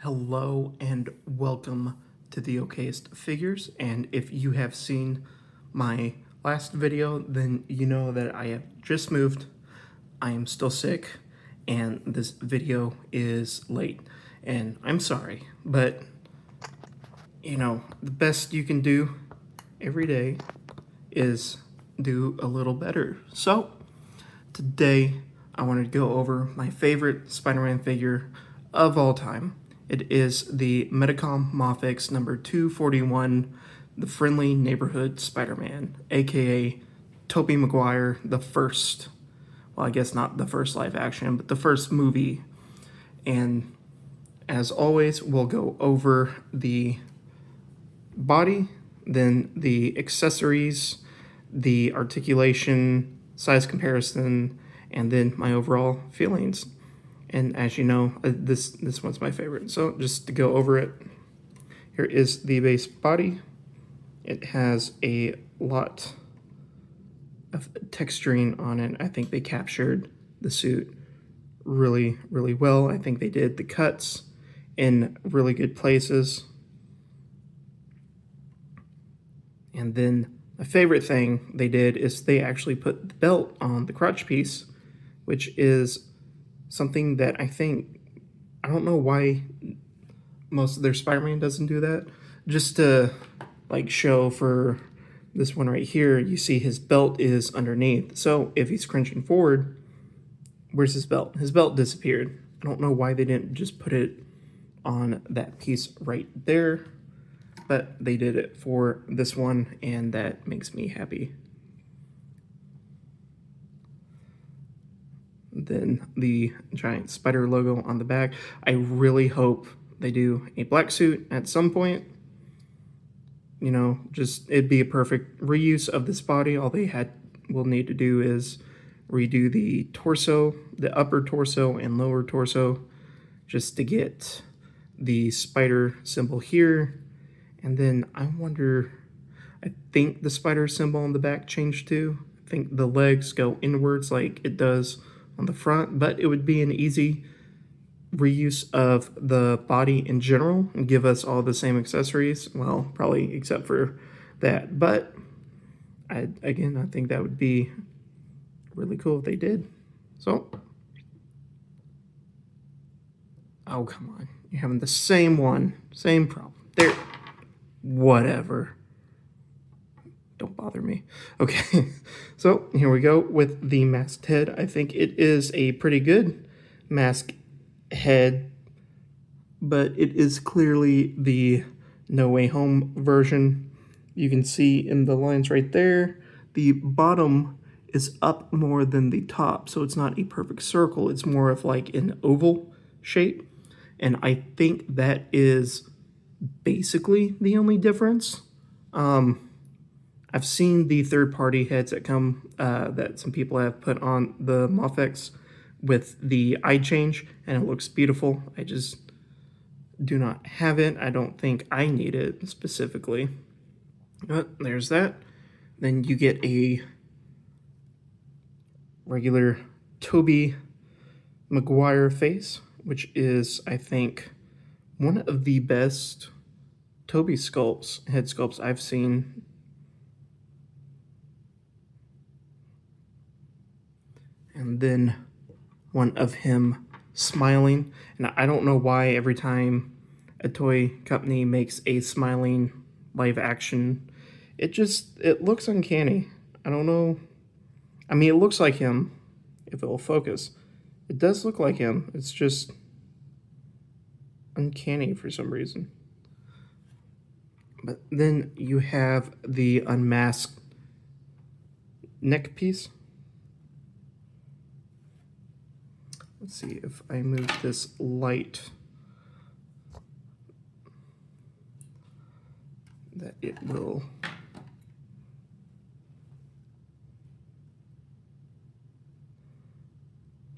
Hello and welcome to the Okayest Figures, and if you have seen my last video, then you know that I have just moved. I am still sick, and this video is late, and I'm sorry, but the best you can do every day is do a little better. So today I wanted to go over my favorite Spider-Man figure of all time. It is the Medicom Mafex number 241, the Friendly Neighborhood Spider-Man, aka Tobey Maguire, the first, well, I guess not the first live action, but the first movie. And as always, we'll go over the body, then the accessories, the articulation, size comparison, and then my overall feelings. And as you know, this one's my favorite. So just to go over it, here is the base body. It has a lot of texturing on it. I think they captured the suit really, really well. I think they did the cuts in really good places. And then my favorite thing they did is they actually put the belt on the crotch piece, which is something that I don't know why most of their Spider-Man doesn't do that. Just to show for this one right here, you see his belt is underneath. So if he's crunching forward, where's his belt? His belt disappeared. I don't know why they didn't just put it on that piece right there, but they did it for this one, and that makes me happy. Then the giant spider logo on the back. I really hope they do a black suit at some point. Just it'd be a perfect reuse of this body. All they will need to do is redo the torso, the upper torso and lower torso, just to get the spider symbol here. And then I think the spider symbol on the back changed too. I think the legs go inwards like it does on the front, but it would be an easy reuse of the body in general and give us all the same accessories. Well, probably except for that, but I think that would be really cool if they did. So, oh, come on. You're having the same one, same problem. There, whatever. Don't bother me. Okay, so here we go with the masked head. I think it is a pretty good mask head, but it is clearly the No Way Home version. You can see in the lines right there, the bottom is up more than the top, so it's not a perfect circle. It's more of like an oval shape, and I think that is basically the only difference. I've seen the third-party heads that come that some people have put on the Mafex with the eye change, and it looks beautiful. I just do not have it. I don't think I need it specifically. But there's that. Then you get a regular Tobey Maguire face, which is, I think, one of the best Tobey head sculpts I've seen. And then one of him smiling. And I don't know why every time a toy company makes a smiling live action, it looks uncanny. I don't know. I mean, it looks like him if it will focus. It does look like him. It's just uncanny for some reason. But then you have the unmasked neck piece. Let's see if I move this light, that it will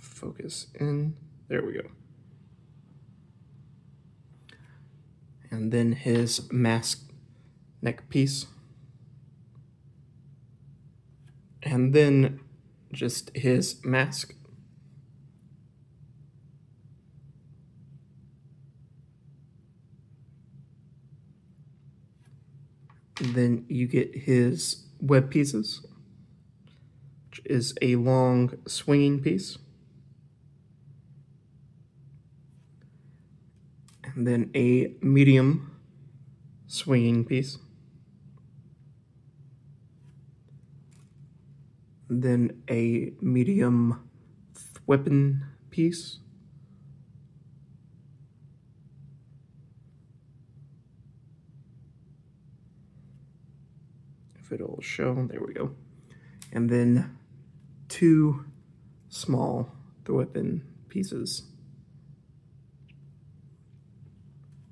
focus in. There we go. And then his mask neck piece. And then just his mask. And then you get his web pieces, which is a long swinging piece. And then a medium swinging piece. And then a medium weapon piece. If it'll show, there we go. And then 2 small weapon pieces.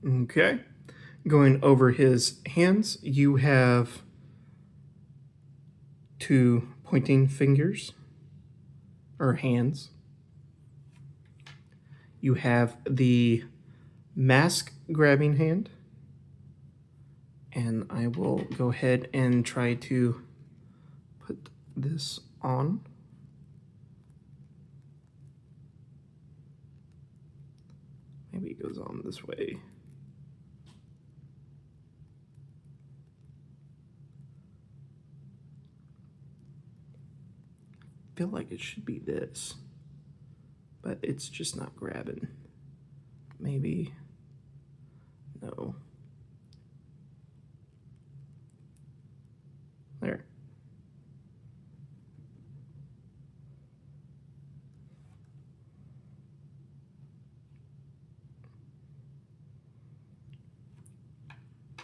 Okay, going over his hands, you have 2 pointing fingers, or hands. You have the mask grabbing hand, and I will go ahead and try to put this on. Maybe it goes on this way. I feel like it should be this, but it's just not grabbing. Maybe, no. There.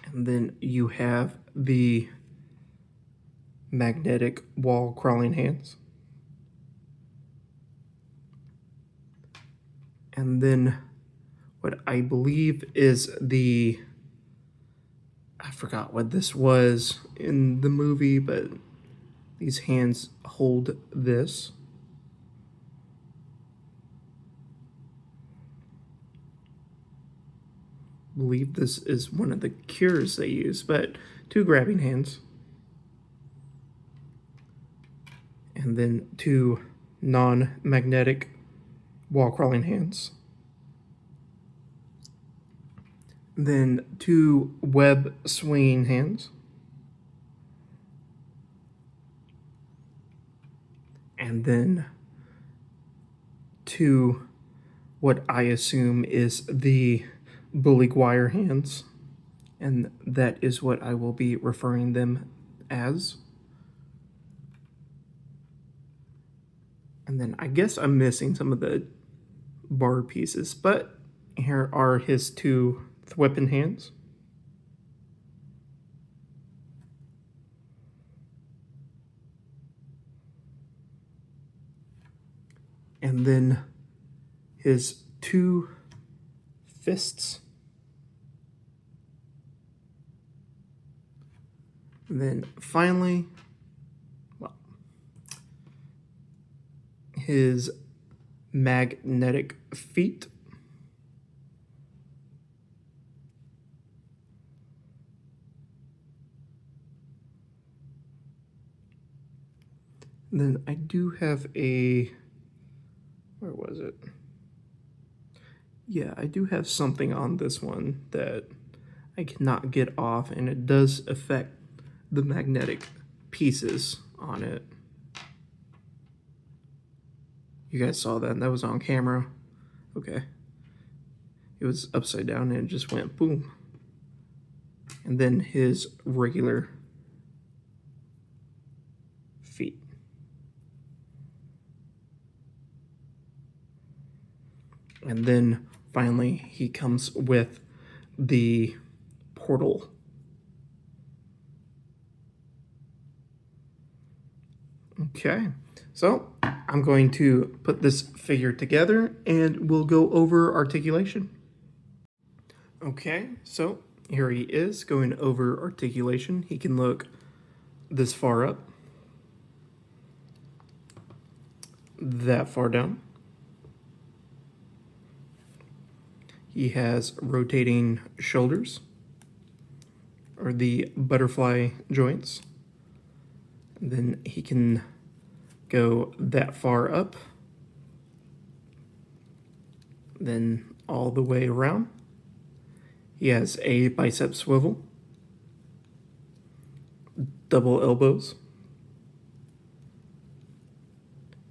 And then you have the magnetic wall crawling hands. And then what I believe is the, I forgot what this was in the movie, but these hands hold this. I believe this is one of the cures they use, but 2 grabbing hands. And then 2 non-magnetic wall crawling hands. Then 2 web swinging hands. And then 2 what I assume is the Bully Guire hands. And that is what I will be referring them as. And then I guess I'm missing some of the bar pieces, but here are his 2 weapon hands. And then his 2 fists. And then finally, well, his magnetic feet. And then I do have a, where was it? Yeah, I do have something on this one that I cannot get off, and it does affect the magnetic pieces on it. You guys saw that, and that was on camera. Okay. It was upside down and it just went boom. And then his regular feet. And then finally he comes with the portal. Okay, so I'm going to put this figure together and we'll go over articulation. Okay, so here he is going over articulation. He can look this far up, that far down. He has rotating shoulders, or the butterfly joints. And then he can go that far up, then all the way around. He has a bicep swivel. double elbows.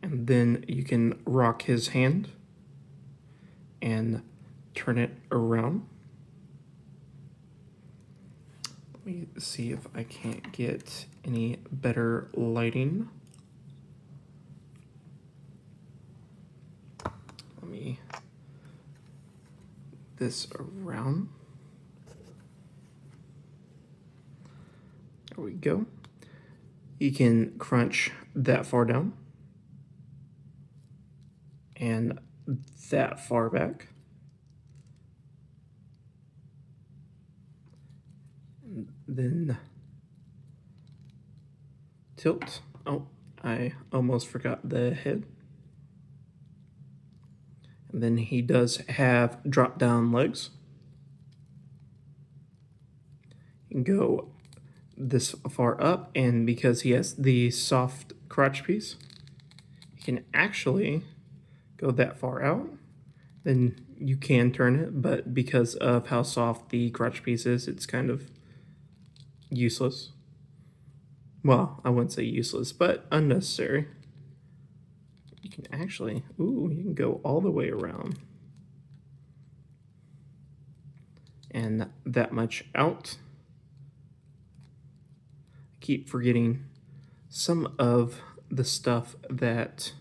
And then you can rock his hand and turn it around. Let me see if I can't get any better lighting. Let me this around. There we go. You can crunch that far down and that far back. And then tilt. Oh, I almost forgot the head. And then he does have drop down legs. You can go this far up, and because he has the soft crotch piece, you can actually go that far out. Then you can turn it, but because of how soft the crotch piece is, it's kind of useless. Well, I wouldn't say useless, but unnecessary. You can actually, ooh, you can go all the way around. And that much out. I keep forgetting some of the stuff that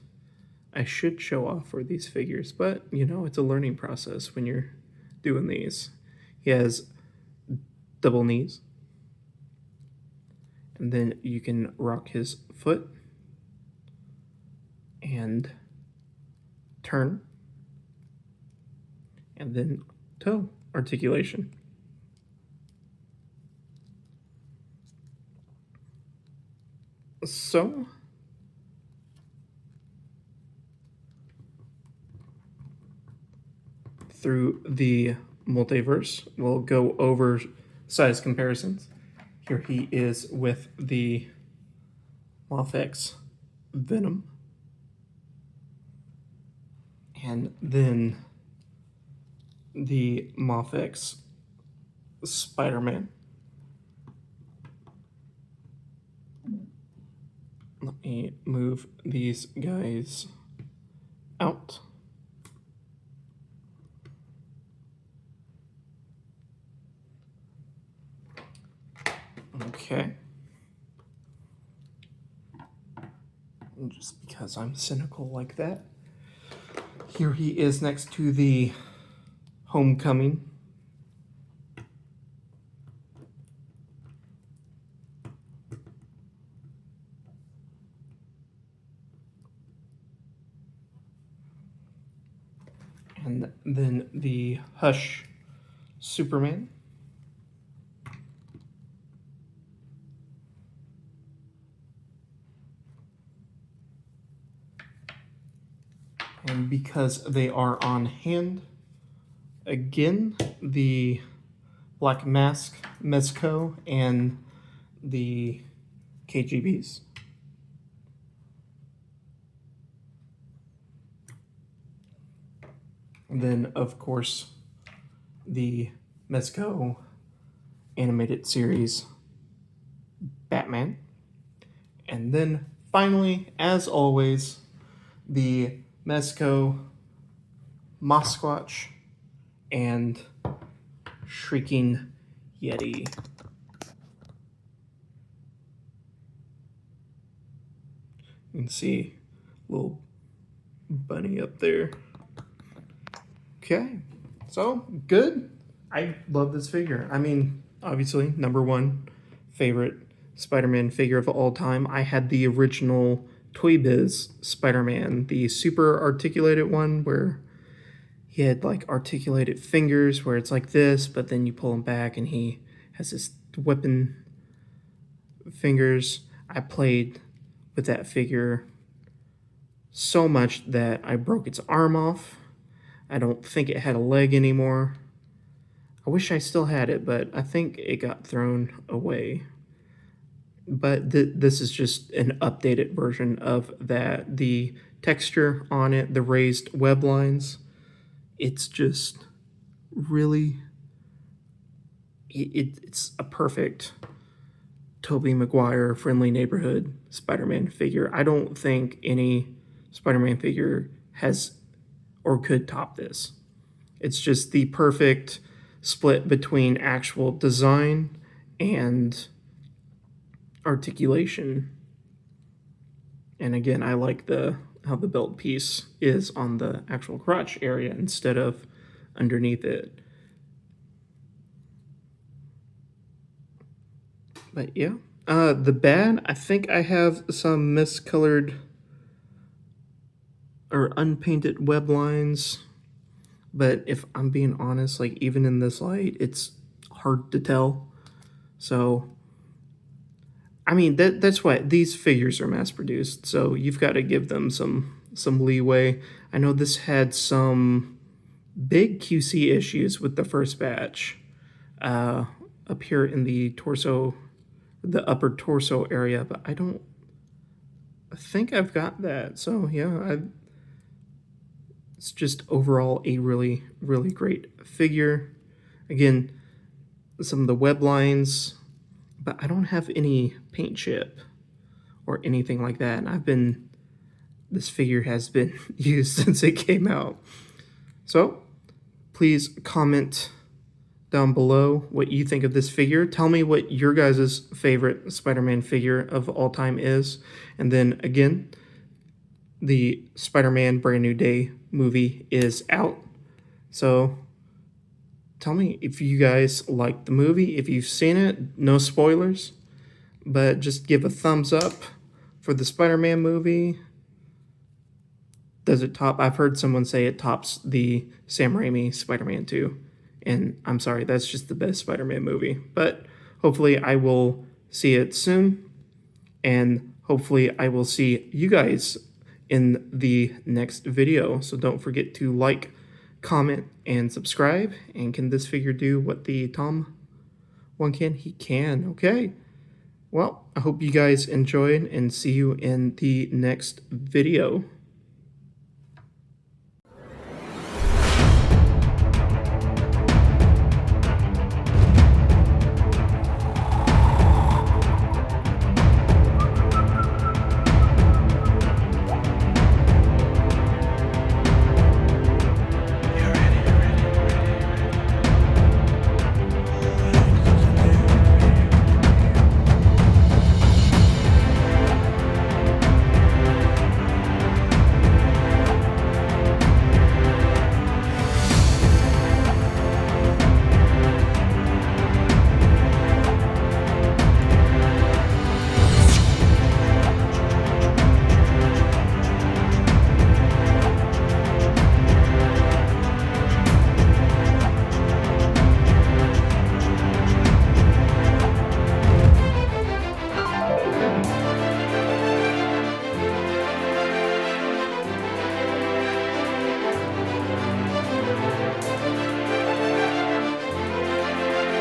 I should show off for these figures, but you know, it's a learning process when you're doing these. He has double knees, and then you can rock his foot and turn, and then toe articulation. So through the multiverse, we'll go over size comparisons. Here he is with the Mafex Venom, and then the Mafex Spider-Man. Let me move these guys out. Okay. And just because I'm cynical like that. Here he is next to the Homecoming. And then the Hush Superman. And because they are on hand, again, the Black Mask, Mezco, and the KGBs. And then, of course, the Mezco animated series Batman. And then, finally, as always, the Mezco Mosquatch and Shrieking Yeti. You can see a little bunny up there. Okay, so good. I love this figure. I mean, obviously, #1 favorite Spider-Man figure of all time. I had the original Toy Biz Spider-Man, the super articulated one where he had like articulated fingers where it's like this, but then you pull him back and he has this weapon fingers. I played with that figure so much that I broke its arm off. I don't think it had a leg anymore. I wish I still had it, but I think it got thrown away. But this is just an updated version of that. The texture on it, the raised web lines, it's just really, it's a perfect Tobey Maguire friendly neighborhood Spider-Man figure. I don't think any Spider-Man figure has or could top this. It's just the perfect split between actual design and articulation. And again, I like the how the belt piece is on the actual crotch area instead of underneath it. But yeah, the bad, I think I have some miscolored or unpainted web lines. But if I'm being honest, like even in this light, it's hard to tell. So, I mean, that's why these figures are mass produced. So you've got to give them some leeway. I know this had some big QC issues with the first batch up here in the torso, the upper torso area, but I don't think I've got that. So yeah, it's just overall a really, really great figure. Again, some of the web lines, but I don't have any paint chip or anything like that. And this figure has been used since it came out. So please comment down below what you think of this figure. Tell me what your guys' favorite Spider-Man figure of all time is. And then again, the Spider-Man Brand New Day movie is out. So tell me if you guys like the movie, if you've seen it, no spoilers, but just give a thumbs up for the Spider-Man movie. Does it top? I've heard someone say it tops the Sam Raimi Spider-Man 2. And I'm sorry, that's just the best Spider-Man movie. But hopefully I will see it soon. And hopefully I will see you guys in the next video. So don't forget to like, comment, and subscribe. And can this figure do what the Tom one can? He can. Okay. Well, I hope you guys enjoyed and see you in the next video.